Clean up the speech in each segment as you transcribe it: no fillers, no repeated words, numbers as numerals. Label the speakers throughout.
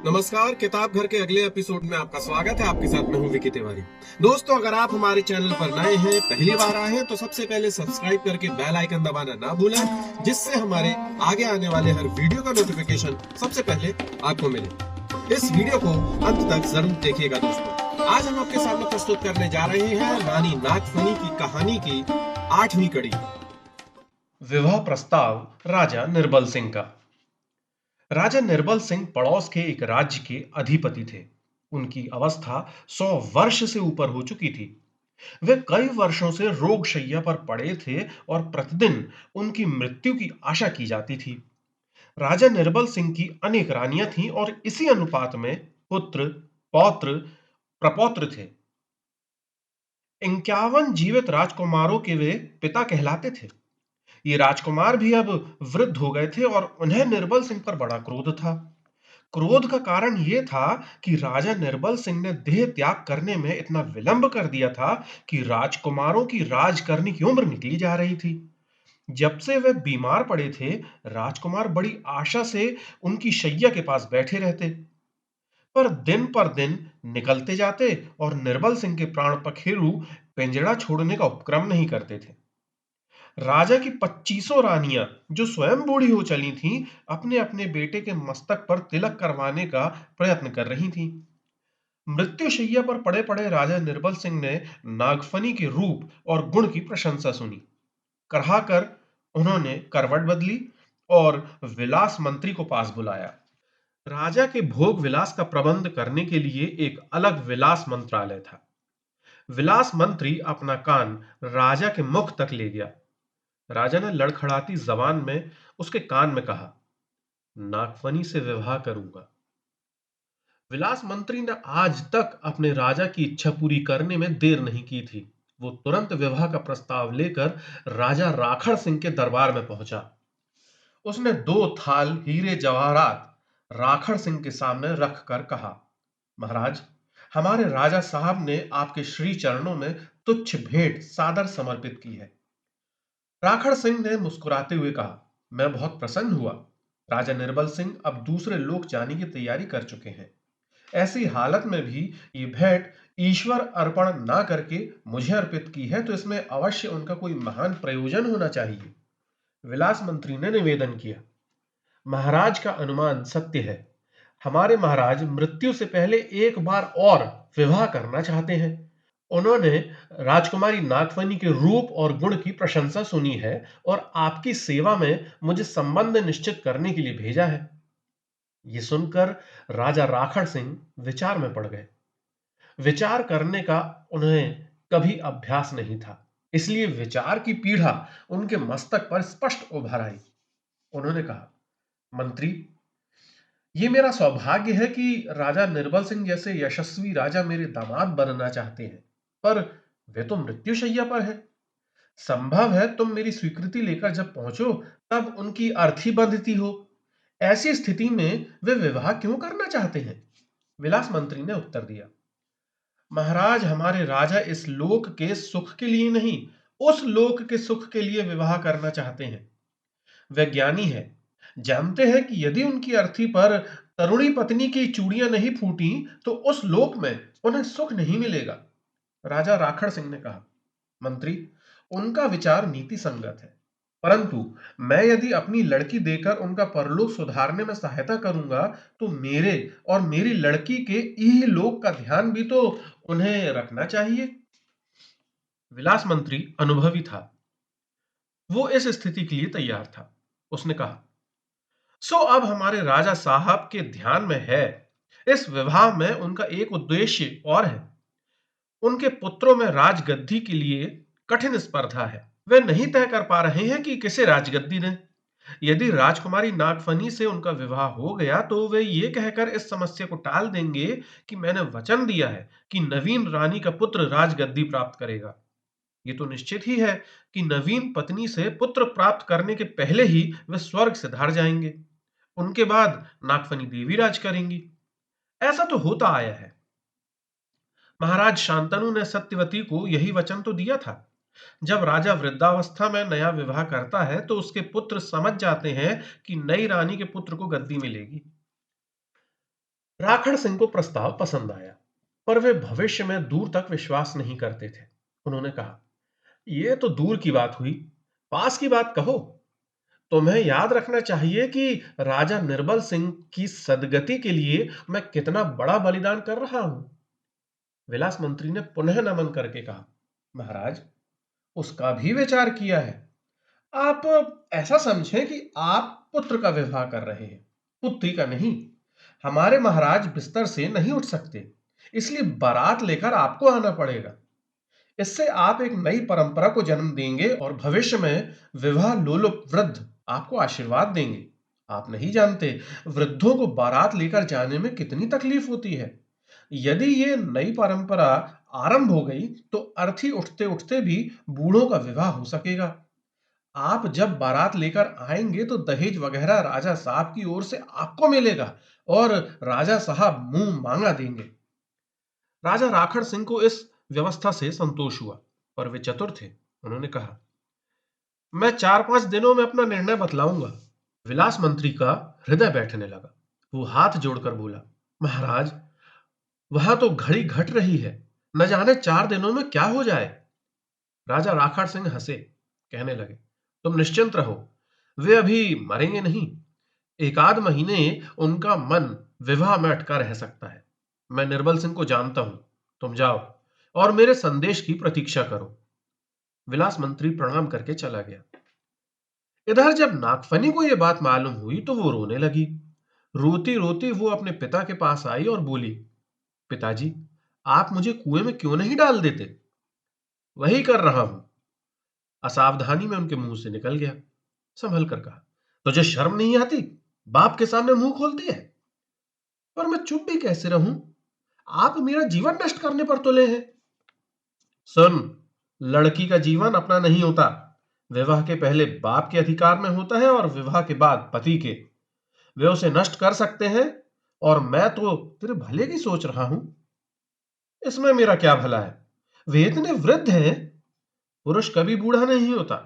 Speaker 1: नमस्कार। किताब घर के अगले एपिसोड में आपका स्वागत है। आपके साथ मैं हूं विकी तिवारी। दोस्तों, अगर आप हमारे चैनल पर नए हैं, पहली बार आए हैं, तो सबसे पहले सब्सक्राइब करके बेल आइकन दबाना ना भूलें, जिससे हमारे आगे आने वाले हर वीडियो का नोटिफिकेशन सबसे पहले आपको मिले। इस वीडियो को अंत तक जरूर देखिएगा। दोस्तों, आज हम आपके सामने प्रस्तुत करने जा रहे हैं रानी नागफनी की कहानी की 8वीं कड़ी, विवाह प्रस्ताव राजा निर्बल सिंह का। राजा निर्बल सिंह पड़ोस के एक राज्य के अधिपति थे। उनकी अवस्था 100 वर्ष से ऊपर हो चुकी थी। वे कई वर्षों से रोग शैया पर पड़े थे और प्रतिदिन उनकी मृत्यु की आशा की जाती थी। राजा निर्बल सिंह की अनेक रानियां थीं और इसी अनुपात में पुत्र, पौत्र, प्रपौत्र थे। 51 जीवित राजकुमारों के वे पिता कहलाते थे। ये राजकुमार भी अब वृद्ध हो गए थे और उन्हें निर्बल सिंह पर बड़ा क्रोध था। क्रोध का कारण यह था कि राजा निर्बल सिंह ने देह त्याग करने में इतना विलंब कर दिया था कि राजकुमारों की राज करने की उम्र निकली जा रही थी। जब से वे बीमार पड़े थे, राजकुमार बड़ी आशा से उनकी शैया के पास बैठे रहते, पर दिन निकलते जाते और निर्बल सिंह के प्राण पखेरु पिंजड़ा छोड़ने का उपक्रम नहीं करते थे। राजा की 25 रानियां, जो स्वयं बूढ़ी हो चली थीं, अपने अपने बेटे के मस्तक पर तिलक करवाने का प्रयत्न कर रही थीं। मृत्युशैया पर पड़े पड़े राजा निर्बल सिंह ने नागफनी के रूप और गुण की प्रशंसा सुनी। कराहकर उन्होंने करवट बदली और विलास मंत्री को पास बुलाया। राजा के भोग विलास का प्रबंध करने के लिए एक अलग विलास मंत्रालय था। विलास मंत्री अपना कान राजा के मुख तक ले गया। राजा ने लड़खड़ाती जबान में उसके कान में कहा, नागफनी से विवाह करूंगा। विलास मंत्री ने आज तक अपने राजा की इच्छा पूरी करने में देर नहीं की थी। वो तुरंत विवाह का प्रस्ताव लेकर राजा राखड़ सिंह के दरबार में पहुंचा। उसने 2 थाल हीरे जवाहरात राखड़ सिंह के सामने रख कर कहा, महाराज, हमारे राजा साहब ने आपके श्री चरणों में तुच्छ भेंट सादर समर्पित की है। राखड़ सिंह ने मुस्कुराते हुए कहा, मैं बहुत प्रसन्न हुआ। राजा निर्बल सिंह अब दूसरे लोक जाने की तैयारी कर चुके हैं। ऐसी हालत में भी ये भेंट ईश्वर अर्पण ना करके मुझे अर्पित की है, तो इसमें अवश्य उनका कोई महान प्रयोजन होना चाहिए। विलास मंत्री ने निवेदन किया, महाराज का अनुमान सत्य है। हमारे महाराज मृत्यु से पहले एक बार और विवाह करना चाहते हैं। उन्होंने राजकुमारी नागफनी के रूप और गुण की प्रशंसा सुनी है और आपकी सेवा में मुझे संबंध निश्चित करने के लिए भेजा है। ये सुनकर राजा राखड़ सिंह विचार में पड़ गए। विचार करने का उन्हें कभी अभ्यास नहीं था, इसलिए विचार की पीढ़ा उनके मस्तक पर स्पष्ट उभर आई। उन्होंने कहा, मंत्री, ये मेरा सौभाग्य है कि राजा निर्बल सिंह जैसे यशस्वी राजा मेरे दामाद बनना चाहते हैं, पर वे तो मृत्युशैया पर है। संभव है तुम मेरी स्वीकृति लेकर जब पहुंचो तब उनकी अर्थी बंधती हो। ऐसी स्थिति में वे विवाह क्यों करना चाहते हैं? विलास मंत्री ने उत्तर दिया, महाराज, हमारे राजा इस लोक के सुख के लिए नहीं, उस लोक के सुख के लिए विवाह करना चाहते हैं। वे ज्ञानी है, जानते हैं कि यदि उनकी अर्थी पर तरुणी पत्नी की चूड़ियां नहीं फूटी तो उस लोक में उन्हें सुख नहीं मिलेगा। राजा राखड़ सिंह ने कहा, मंत्री, उनका विचार नीति संगत है, परंतु मैं यदि अपनी लड़की देकर उनका परलोक सुधारने में सहायता करूंगा तो मेरे और मेरी लड़की के इहलोक का ध्यान भी तो उन्हें रखना चाहिए। विलास मंत्री अनुभवी था, वो इस स्थिति के लिए तैयार था। उसने कहा, सो अब हमारे राजा साहब के ध्यान में है, इस विवाह में उनका एक उद्देश्य और है। उनके पुत्रों में राजगद्दी के लिए कठिन स्पर्धा है। वे नहीं तय कर पा रहे हैं कि किसे राजगद्दी दें। यदि राजकुमारी नागफनी से उनका विवाह हो गया तो वे ये कहकर इस समस्या को टाल देंगे कि मैंने वचन दिया है कि नवीन रानी का पुत्र राजगद्दी प्राप्त करेगा। ये तो निश्चित ही है कि नवीन पत्नी से पुत्र प्राप्त करने के पहले ही वे स्वर्ग से धार जाएंगे। उनके बाद नागफनी देवी राज करेंगी। ऐसा तो होता आया है। महाराज शांतनु ने सत्यवती को यही वचन तो दिया था। जब राजा वृद्धावस्था में नया विवाह करता है तो उसके पुत्र समझ जाते हैं कि नई रानी के पुत्र को गद्दी मिलेगी। राखड़ सिंह को प्रस्ताव पसंद आया, पर वे भविष्य में दूर तक विश्वास नहीं करते थे। उन्होंने कहा, यह तो दूर की बात हुई, पास की बात कहो। तुम्हें याद रखना चाहिए कि राजा निर्बल सिंह की सदगति के लिए मैं कितना बड़ा बलिदान कर रहा हूं। विलास मंत्री ने पुनः नमन करके कहा, महाराज, उसका भी विचार किया है। आप ऐसा समझें कि आप पुत्र का विवाह कर रहे हैं, पुत्री का नहीं। हमारे महाराज बिस्तर से नहीं उठ सकते, इसलिए बारात लेकर आपको आना पड़ेगा। इससे आप एक नई परंपरा को जन्म देंगे और भविष्य में विवाह लोलुप वृद्ध आपको आशीर्वाद देंगे। आप नहीं जानते वृद्धों को बारात लेकर जाने में कितनी तकलीफ होती है। यदि ये नई परंपरा आरंभ हो गई तो अर्थी उठते उठते भी बूढ़ों का विवाह हो सकेगा। आप जब बारात लेकर आएंगे तो दहेज वगैरह राजा साहब की ओर से आपको मिलेगा और राजा साहब मुंह मांगा देंगे। राजा राखड़ सिंह को इस व्यवस्था से संतोष हुआ, पर वे चतुर थे। उन्होंने कहा, मैं 4-5 दिनों में अपना निर्णय बतलाऊंगा। विलास मंत्री का हृदय बैठने लगा। वो हाथ जोड़कर बोला, महाराज, वहां तो घड़ी घट रही है, न जाने 4 दिनों में क्या हो जाए। राजा राखड़ सिंह हंसे, कहने लगे, तुम निश्चिंत रहो, वे अभी मरेंगे नहीं। एक आध महीने उनका मन विवाह में अटका रह सकता है। मैं निर्बल सिंह को जानता हूं। तुम जाओ और मेरे संदेश की प्रतीक्षा करो। विलास मंत्री प्रणाम करके चला गया। इधर जब नागफनी को यह बात मालूम हुई तो वो रोने लगी। रोती रोती वो अपने पिता के पास आई और बोली, पिताजी, आप मुझे कुएं में क्यों नहीं डाल देते? वही कर रहा हूं। असावधानी में उनके मुंह से निकल गया। संभल कर कहा, तुझे शर्म नहीं आती? बाप के सामने मुंह खोलती है। पर मैं चुप भी कैसे रहूं? आप मेरा जीवन नष्ट करने पर तुले हैं। सुन, लड़की का जीवन अपना नहीं होता। विवाह के पहले बाप के अधिकार में होता है और विवाह के बाद पति के। वे उसे नष्ट कर सकते हैं और मैं तो तेरे भले की सोच रहा हूं। इसमें मेरा क्या भला है? वे इतने वृद्ध हैं। पुरुष कभी बूढ़ा नहीं होता।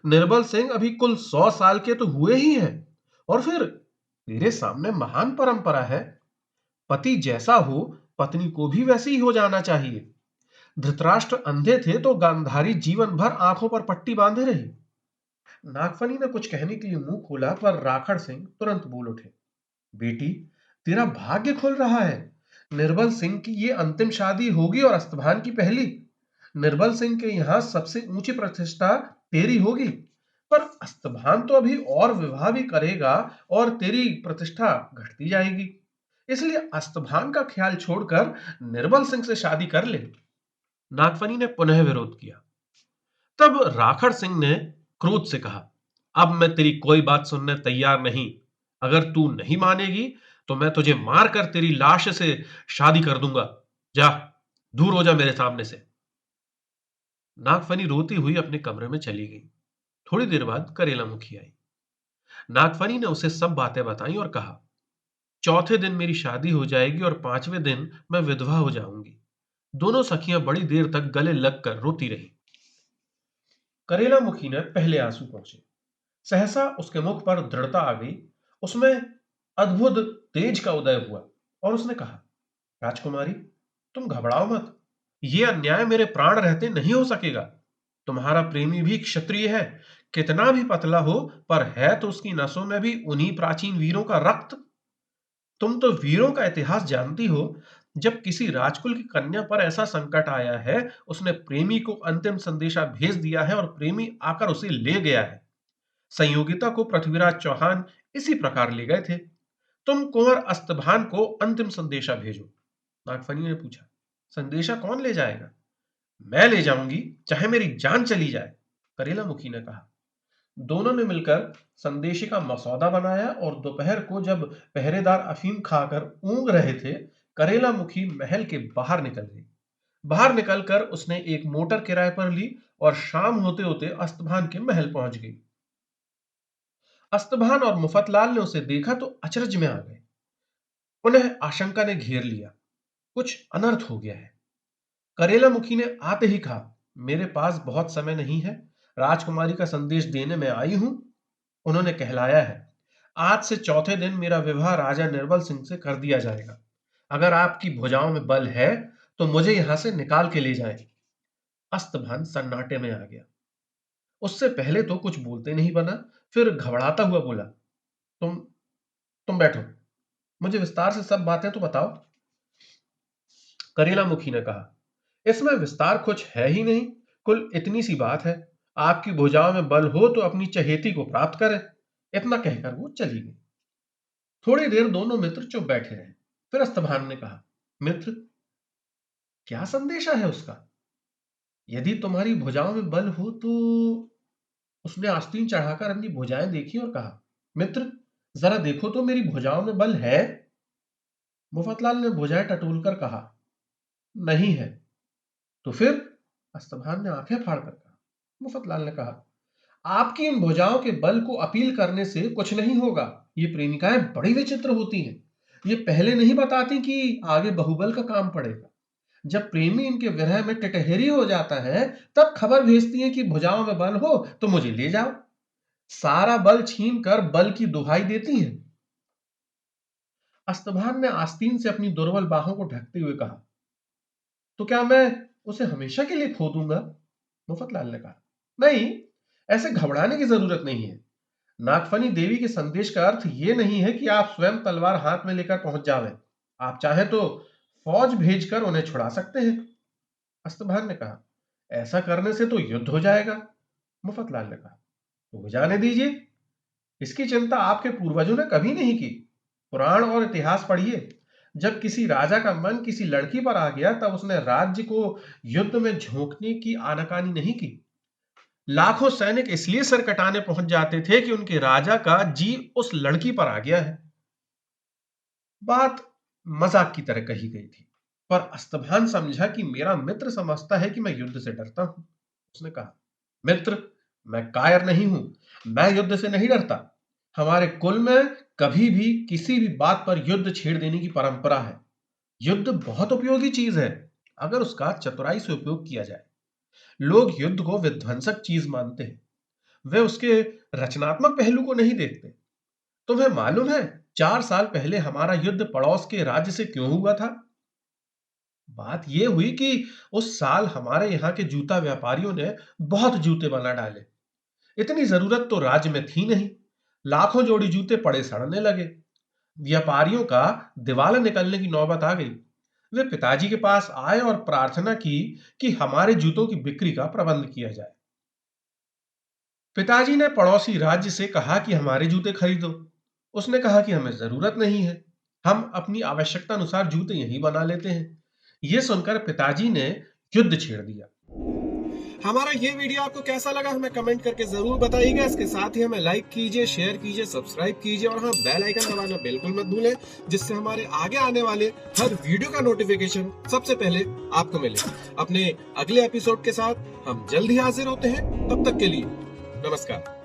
Speaker 1: निर्बल सिंह अभी कुल 100 साल के तो हुए ही हैं। और फिर तेरे सामने महान परंपरा है। पति जैसा हो, पत्नी को भी वैसी ही हो जाना चाहिए। धृतराष्ट्र अंधे थे तो गांधारी जीवन भर आंखों पर पट्टी बांधे रही। नागफनी ने कुछ कहने के लिए मुंह खोला, पर राखड़ सिंह तुरंत बोल उठे, बेटी, तेरा भाग्य खुल रहा है। निर्बल सिंह की ये अंतिम शादी होगी और अस्तभान की पहली। निर्बल सिंह के यहां सबसे ऊंची प्रतिष्ठा तेरी होगी। पर अस्तभान तो अभी और विवाह भी करेगा और तेरी प्रतिष्ठा घटती जाएगी। इसलिए अस्तभान का ख्याल छोड़कर निर्बल सिंह से शादी कर ले। नागफनी ने पुनः विरोध किया। तब राखड़ सिंह ने क्रोध से कहा, अब मैं तेरी कोई बात सुनने तैयार नहीं। अगर तू नहीं मानेगी तो मैं तुझे मारकर तेरी लाश से शादी कर दूंगा। जा, दूर हो जा मेरे सामने से। नागफनी रोती हुई अपने कमरे में चली गई। थोड़ी देर बाद करेला मुखी आई। नागफनी ने उसे सब बातें बताई और कहा, चौथे दिन मेरी शादी हो जाएगी और 5वें दिन मैं विधवा हो जाऊंगी। दोनों सखियां बड़ी देर तक गले लगकर रोती रही। करेला मुखी ने पहले आंसू पहुंचे। सहसा उसके मुख पर दृढ़ता आ गई। उसमें अद्भुत तेज का उदय हुआ और उसने कहा, राजकुमारी, तुम घबराओ मत। यह अन्याय मेरे प्राण रहते नहीं हो सकेगा। तुम्हारा प्रेमी भी क्षत्रिय है। कितना भी पतला हो, पर है तो उसकी नसों में भी उन्हीं प्राचीन वीरों का रक्त। तुम तो वीरों का इतिहास जानती हो। जब किसी राजकुल की कन्या पर ऐसा संकट आया है, उसने प्रेमी को अंतिम संदेशा भेज दिया है और प्रेमी आकर उसे ले गया है। संयोगिता को पृथ्वीराज चौहान इसी प्रकार ले गए थे। तुम कुंवर अस्तभान को अंतिम संदेशा भेजो। नागफनी ने पूछा, संदेशा कौन ले जाएगा? मैं ले जाऊंगी, चाहे मेरी जान चली जाए। करेला मुखी ने कहा। दोनों ने मिलकर संदेशी का मसौदा बनाया और दोपहर को जब पहरेदार अफीम खाकर ऊंघ रहे थे, करेला मुखी महल के बाहर निकल गई। बाहर निकलकर उसने एक मोटर किराए पर ली और शाम होते होते अस्तभान के महल पहुंच गई। अस्तभान और मुफतलाल ने उसे देखा तो अचरज में आ गए। उन्हें आशंका ने घेर लिया, कुछ अनर्थ हो गया है। करेला मुखी ने आते ही कहा, मेरे पास बहुत समय नहीं है, राजकुमारी का संदेश देने में आई हूं। उन्होंने कहलाया है, आज से चौथे दिन मेरा विवाह राजा निर्बल सिंह से कर दिया जाएगा। अगर आपकी भुजाओं में बल है तो मुझे यहां से निकाल के ले जाएं। अस्तभन सन्नाटे में आ गया। उससे पहले तो कुछ बोलते नहीं बना, फिर घबराता हुआ बोला, तुम तुम बैठो, मुझे विस्तार से सब बातें तो बताओ। करेला मुखी ने कहा, इसमें विस्तार कुछ है ही नहीं, कुल इतनी सी बात है, आपकी भुजाओं में बल हो तो अपनी चहेती को प्राप्त करें। इतना कहकर वो चली गई। थोड़ी देर दोनों मित्र चुप बैठे रहे। फिर अस्तभान ने कहा, मित्र, क्या संदेशा है उसका? यदि तुम्हारी भुजाओं में बल हो तो। उसने आस्तीन चढ़ाकर अपनी भुजाएं देखी और कहा, मित्र, जरा देखो तो मेरी भुजाओं में बल है? मुफतलाल ने भुजाएं टटोलकर कहा, नहीं है। तो फिर? अस्तभान ने आंखें फाड़कर कहा। मुफतलाल ने कहा, आपकी इन भुजाओं के बल को अपील करने से कुछ नहीं होगा। ये प्रेमिकाएं बड़ी विचित्र होती हैं। ये पहले नहीं बताती कि आगे बहुबल का काम पड़ेगा। जब प्रेमी इनके विरह में टिटहरी हो जाता है, तब खबर भेजती है कि भुजाओं में बल हो तो मुझे ले जाओ। सारा बल छीन कर बल की दुहाई देती हैं। अस्तभान ने आस्तीन से अपनी दुर्बल बाहों को ढकते हुए कहा, तो क्या मैं उसे हमेशा के लिए खो दूंगा? मुफतलाल ने कहा, नहीं, ऐसे घबराने की जरूरत नहीं है। नागफनी देवी के संदेश का अर्थ यह नहीं है कि आप स्वयं तलवार हाथ में लेकर पहुंच जावें। आप चाहे तो फौज भेजकर उन्हें छुड़ा सकते हैं। अस्तभान ने कहा, ऐसा करने से तो युद्ध हो जाएगा। मुफतलाल ने कहा, तो हो जाने दीजिए। इसकी चिंता आपके पूर्वजों ने कभी नहीं की। पुराण और इतिहास पढ़िए। जब किसी राजा का मन किसी लड़की पर आ गया, तब उसने राज्य को युद्ध में झोंकने की आनाकानी नहीं की। लाखों सैनिक इसलिए सर कटाने पहुंच जाते थे कि उनके राजा का जी उस लड़की पर आ गया है। बात मजाक की तरह कही गई थी, पर अस्तभान समझा कि मेरा मित्र समझता है कि मैं युद्ध से डरता हूं। उसने कहा, मित्र, मैं कायर नहीं हूं। मैं युद्ध से नहीं डरता। हमारे कुल में कभी भी किसी भी बात पर युद्ध छेड़ देने की परंपरा है। युद्ध बहुत उपयोगी चीज है, अगर उसका चतुराई से उपयोग किया जाए। लोग युद्ध को विध्वंसक चीज मानते हैं, वे उसके रचनात्मक पहलू को नहीं देखते। तुम्हें मालूम है 4 साल पहले हमारा युद्ध पड़ोस के राज्य से क्यों हुआ था? बात यह हुई कि उस साल हमारे यहाँ के जूता व्यापारियों ने बहुत जूते बना डाले। इतनी जरूरत तो राज्य में थी नहीं। लाखों जोड़ी जूते पड़े सड़ने लगे। व्यापारियों का दिवाला निकलने की नौबत आ गई। वे पिताजी के पास आए और प्रार्थना की कि हमारे जूतों की बिक्री का प्रबंध किया जाए। पिताजी ने पड़ोसी राज्य से कहा कि हमारे जूते खरीदो। उसने कहा कि हमें जरूरत नहीं है, हम अपनी आवश्यकता अनुसार जूते यहीं बना लेते हैं। यह सुनकर पिताजी ने युद्ध छेड़ दिया। हमारा ये वीडियो आपको कैसा लगा हमें कमेंट करके जरूर बताइएगा। इसके साथ ही हमें लाइक कीजिए, शेयर कीजिए, सब्सक्राइब कीजिए और हाँ, बेल आइकन दबाना बिल्कुल मत भूलें, जिससे हमारे आगे आने वाले हर वीडियो का नोटिफिकेशन सबसे पहले आपको मिले। अपने अगले एपिसोड के साथ हम जल्द ही हाजिर होते हैं। तब तक के लिए नमस्कार।